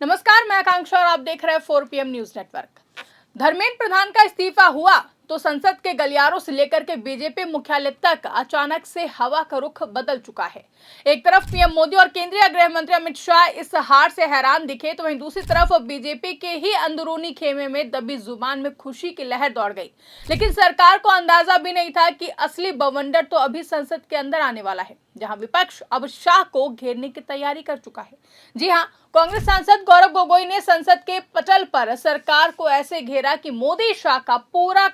नमस्कार, मैं आकांक्षा और आप देख रहे हैं 4 PM news network. Dharmendra Pradhan का इस्तीफा हुआ तो संसद के गलियारों से लेकर के बीजेपी मुख्यालय तक अचानक से हवा का रुख बदल चुका है। एक तरफ पीएम मोदी और केंद्रीय गृह मंत्री अमित शाह इस हार से हैरान दिखे, तो वहीं दूसरी तरफ बीजेपी के ही अंदरूनी खेमे में दबी जुबान में खुशी की लहर दौड़ गई। लेकिन सरकार को अंदाजा भी नहीं था कि असली बवंडर तो अभी संसद के अंदर आने वाला है, जहां विपक्ष अब शाह को घेरने की तैयारी कर चुका है। जी हां, कांग्रेस सांसद गौरव गोगोई ने संसद के पटल पर सरकार को ऐसे घेरा कि मोदी शाह का पूरा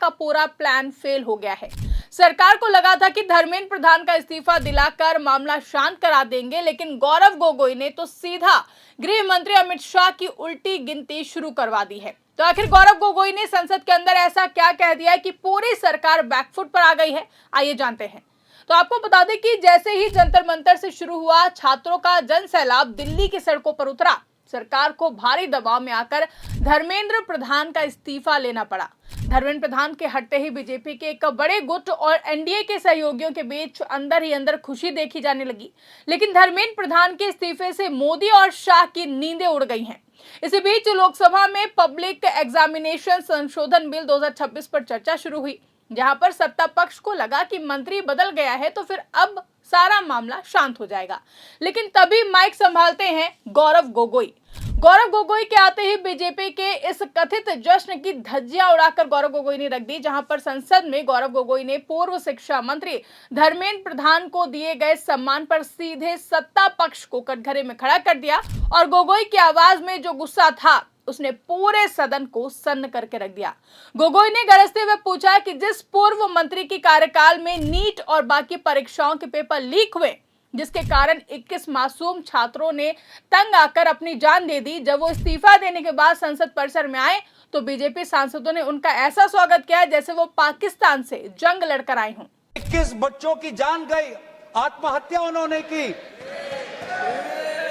प्लान फेल हो गया है। सरकार को लगा था कि धर्मेंद्र प्रधान का इस्तीफा दिलाकर मामला शांत करा देंगे, लेकिन गौरव गोगोई ने तो सीधा गृह मंत्री अमित शाह की उल्टी गिनती शुरू करवा दी है। तो आखिर गौरव गोगोई ने संसद के अंदर ऐसा क्या कह दिया है कि पूरी सरकार बैकफुट पर आ गई है? आइए जानते हैं। तो आपको बता दें कि जैसे ही जंतर मंतर से शुरू हुआ छात्रों का जन सैलाब दिल्ली की सड़कों पर उतरा, सरकार को भारी दबाव में आकर धर्मेंद्र प्रधान का इस्तीफा लेना पड़ा। धर्मेंद्र प्रधान के हटते ही बीजेपी के एक बड़े गुट और एनडीए के सहयोगियों के बीच अंदर ही अंदर खुशी देखी जाने लगी। लेकिन धर्मेंद्र प्रधान के इस्तीफे से मोदी और शाह की नींदें उड़ गई हैं। इसी बीच लोकसभा में पब्लिक एग्जामिनेशन संशोधन बिल 2026 पर चर्चा शुरू हुई, जहां पर सत्ता पक्ष को लगा कि मंत्री बदल गया है तो फिर अब सारा मामला शांत हो जाएगा। लेकिन तभी माइक संभालते हैं गौरव गोगोई। गौरव गोगोई के आते ही बीजेपी के इस कथित जश्न की धज्जियां उड़ाकर गौरव गोगोई ने रख दी, जहां पर संसद में गौरव गोगोई ने पूर्व शिक्षा मंत्री धर्मेंद्र प्रधान को दिए गए सम्मान पर सीधे सत्ता पक्ष को कटघरे में खड़ा कर दिया और गोगोई की आवाज में जो गुस्सा था उसने पूरे सदन को सन्न करके रख दिया। गोगोई ने गरजते हुए पूछा कि जिस पूर्व मंत्री के कार्यकाल में नीट और बाकी परीक्षाओं के पेपर लीक हुए, जिसके कारण 21 मासूम छात्रों ने तंग आकर अपनी जान दे दी, जब वो इस्तीफा देने के बाद संसद परिसर में आए तो बीजेपी सांसदों ने उनका ऐसा स्वागत किया जैसे वो पाकिस्तान से जंग लड़कर आए हों। 21 बच्चों की जान गई, आत्महत्या उन्होंने की।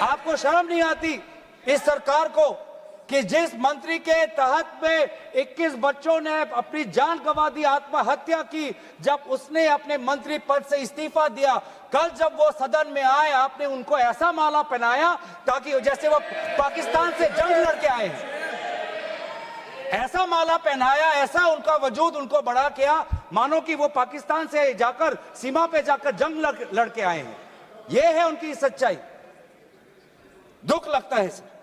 आपको शर्म नहीं आती इस सरकार को कि जिस मंत्री के तहत में 21 बच्चों ने अपनी जान गंवा दी, आत्महत्या की, जब उसने अपने मंत्री पद से इस्तीफा दिया, कल जब वो सदन में आए आपने उनको ऐसा माला पहनाया ताकि जैसे वो पाकिस्तान से जंग लड़के आए हैं। ऐसा माला पहनाया, ऐसा उनका वजूद उनको बड़ा किया मानो कि वो पाकिस्तान से जाकर सीमा पे जाकर जंग लड़के आए हैं। ये है उनकी सच्चाई। दुख लगता है इसे।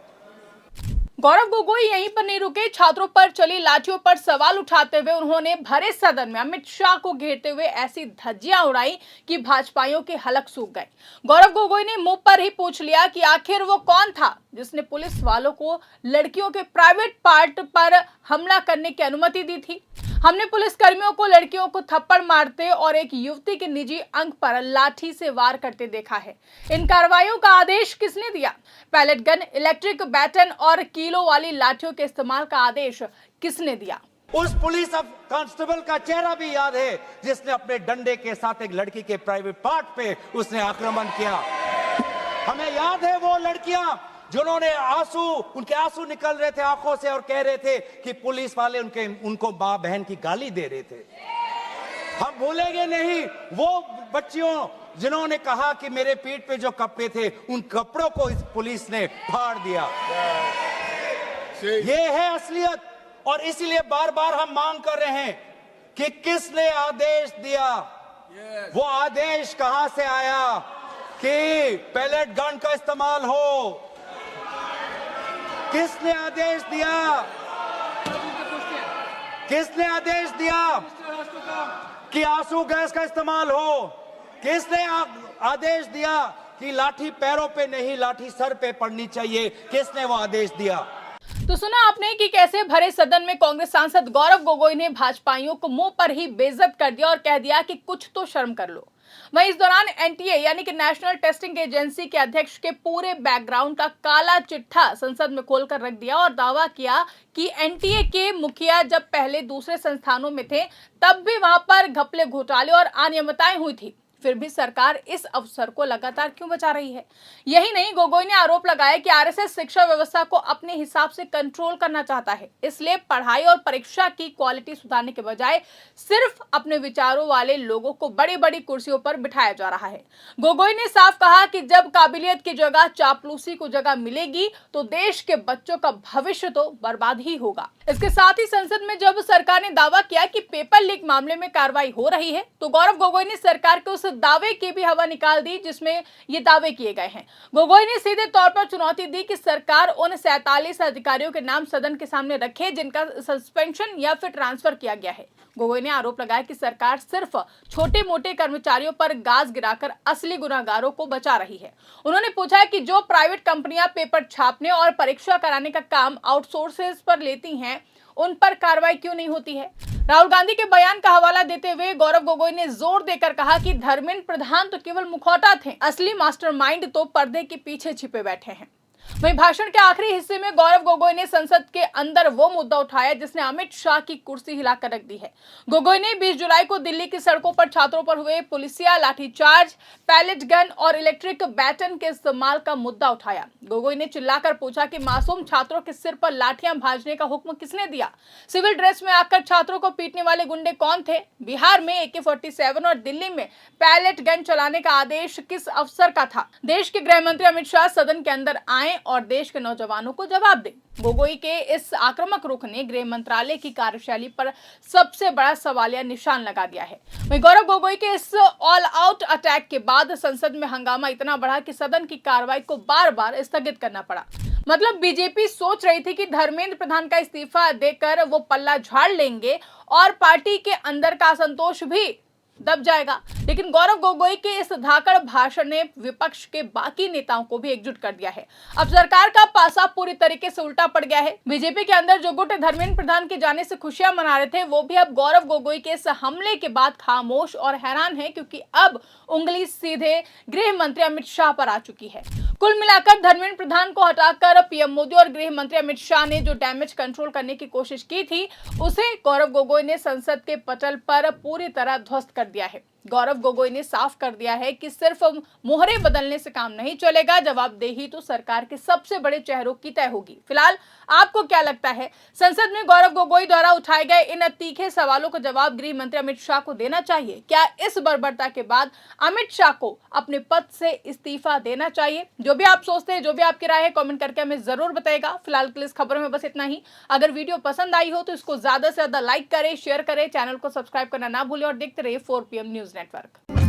गौरव गोगोई यहीं पर नहीं रुके। छात्रों पर चली लाठियों पर सवाल उठाते हुए उन्होंने भरे सदन में अमित शाह को घेरते हुए ऐसी धज्जियां उड़ाई कि भाजपाइयों के हलक सूख गए। गौरव गोगोई ने मुंह पर ही पूछ लिया कि आखिर वो कौन था जिसने पुलिस वालों को लड़कियों के प्राइवेट पार्ट पर हमला करने की अनुमति दी थी। हमने पुलिस कर्मियों को लड़कियों को थप्पड़ मारते और एक युवती के निजी अंग पर लाठी से वार करते देखा है। इन कार्रवाइयों का आदेश किसने दिया? पैलेट गन, इलेक्ट्रिक बैटन और कीलों वाली लाठियों के इस्तेमाल का आदेश किसने दिया? उस पुलिस कांस्टेबल का चेहरा भी याद है जिसने अपने डंडे के साथ एक लड़की के प्राइवेट पार्ट पे उसने आक्रमण किया। हमें याद है वो लड़कियां जिन्होंने उनके आंसू निकल रहे थे आंखों से और कह रहे थे कि पुलिस वाले उनको मां बहन की गाली दे रहे थे। हम भूलेंगे नहीं वो बच्चियों जिन्होंने कहा कि मेरे पीठ पे जो कपड़े थे उन कपड़ों को इस पुलिस ने फाड़ दिया। ये है असलियत। और इसीलिए बार बार हम मांग कर रहे हैं कि किसने आदेश दिया? वो आदेश कहां से आया कि पैलेट गन का इस्तेमाल हो? किसने आदेश दिया? किसने आदेश दिया कि आंसू गैस का इस्तेमाल हो? किसने आदेश दिया कि लाठी पैरों पे नहीं लाठी सर पे पड़नी चाहिए? किसने वो आदेश दिया? तो सुना आपने कि कैसे भरे सदन में कांग्रेस सांसद गौरव गोगोई ने भाजपाइयों को मुंह पर ही बेइज्जत कर दिया और कह दिया कि कुछ तो शर्म कर लो। वहीं इस दौरान एनटीए यानी कि नेशनल टेस्टिंग एजेंसी के अध्यक्ष के पूरे बैकग्राउंड का काला चिट्ठा संसद में खोलकर रख दिया और दावा किया कि एनटीए के मुखिया जब पहले दूसरे संस्थानों में थे तब भी वहां पर घपले, घोटाले और अनियमितताएं हुई थी। फिर भी सरकार इस अवसर को लगातार क्यों बचा रही है? यही नहीं, गोगोई ने आरोप लगाया कि आरएसएस शिक्षा व्यवस्था को अपने हिसाब से कंट्रोल करना चाहता है, इसलिए पढ़ाई और परीक्षा की क्वालिटी सुधारने के बजाय सिर्फ अपने विचारों वाले लोगों को बड़ी बड़ी कुर्सियों पर बिठाया जा रहा है। गोगोई ने साफ कहा कि जब काबिलियत की जगह चापलूसी को जगह मिलेगी तो देश के बच्चों का भविष्य तो बर्बाद ही होगा। इसके साथ ही संसद में जब सरकार ने दावा किया कि पेपर लीक मामले में कार्रवाई हो रही है, तो गौरव गोगोई ने सरकार के उस दावे की भी हवा निकाल दी जिसमें ये दावे किए गए हैं। गोगोई ने सीधे तौर पर चुनौती दी कि सरकार उन 47 अधिकारियों के नाम सदन के सामने रखे जिनका सस्पेंशन या फिर ट्रांसफर किया गया है। गोगोई ने आरोप लगाया कि सरकार सिर्फ छोटे मोटे कर्मचारियों पर गाज गिराकर असली गुनाहगारों को बचा रही है। उन्होंने पूछा कि जो प्राइवेट कंपनियां पेपर छापने और परीक्षा कराने का काम आउटसोर्सेज पर लेती हैं, उन पर कार्रवाई क्यों नहीं होती है? राहुल गांधी के बयान का हवाला देते हुए गौरव गोगोई ने जोर देकर कहा कि धर्मेंद्र प्रधान तो केवल मुखौटा थे, असली मास्टरमाइंड तो पर्दे के पीछे छिपे बैठे हैं। वहीं भाषण के आखिरी हिस्से में गौरव गोगोई ने संसद के अंदर वो मुद्दा उठाया जिसने अमित शाह की कुर्सी हिलाकर रख दी है। गोगोई ने 20 जुलाई को दिल्ली की सड़कों पर छात्रों पर हुए पुलिसिया लाठीचार्ज, पैलेट गन और इलेक्ट्रिक बैटन के इस्तेमाल का मुद्दा उठाया। गोगोई ने चिल्लाकर पूछा कि मासूम छात्रों के सिर पर लाठियां भाजने का हुक्म किसने दिया? सिविल ड्रेस में आकर छात्रों को पीटने वाले गुंडे कौन थे? बिहार में AK-47 और दिल्ली में पैलेट गन चलाने का आदेश किस अफसर का था? देश के गृह मंत्री अमित शाह सदन के अंदर आए और देश के नौजवानों को जवाब दे। गोगोई के इस आक्रामक रुख ने गृह मंत्रालय की कार्यशैली पर सबसे बड़ा सवालिया निशान लगा दिया है। वहीं गौरव गोगोई के इस ऑल आउट अटैक के बाद संसद में हंगामा इतना बढ़ा कि सदन की कार्रवाई को बार बार स्थगित करना पड़ा। मतलब बीजेपी सोच रही थी कि धर्मेंद्र प्रधान का इस्तीफा देकर वो पल्ला झाड़ लेंगे और पार्टी के अंदर का असंतोष भी दब जाएगा, लेकिन गौरव गोगोई के इस धाकड़ भाषण ने विपक्ष के बाकी नेताओं को भी एकजुट कर दिया है। अब सरकार का पासा पूरी तरीके से उल्टा पड़ गया है। बीजेपी के अंदर जो गुट धर्मेंद्र प्रधान के जाने से खुशियां मना रहे थे, वो भी अब गौरव गोगोई के इस हमले के बाद खामोश और हैरान है, क्योंकि अब उंगली सीधे गृह मंत्री अमित शाह पर आ चुकी है। कुल मिलाकर धर्मेंद्र प्रधान को हटाकर पीएम मोदी और गृह मंत्री अमित शाह ने जो डैमेज कंट्रोल करने की कोशिश की थी, उसे गौरव गोगोई ने संसद के पटल पर पूरी तरह ध्वस्त कर दिया है। गौरव गोगोई ने साफ कर दिया है कि सिर्फ मोहरे बदलने से काम नहीं चलेगा, जवाबदेही तो सरकार के सबसे बड़े चेहरों की तय होगी। फिलहाल आपको क्या लगता है, संसद में गौरव गोगोई द्वारा उठाए गए इन तीखे सवालों का जवाब गृह मंत्री अमित शाह को देना चाहिए? क्या इस बर्बरता के बाद अमित शाह को अपने पद से इस्तीफा देना चाहिए? जो भी आप सोचते हैं, जो भी आपकी राय है, कमेंट करके हमें जरूर बताएगा। फिलहाल के लिए इस खबरों में बस इतना ही। अगर वीडियो पसंद आई हो तो इसको ज्यादा से ज्यादा लाइक करें, शेयर करें, चैनल को सब्सक्राइब करना ना भूलें और देखते रहिए 4PM न्यूज नेटवर्क।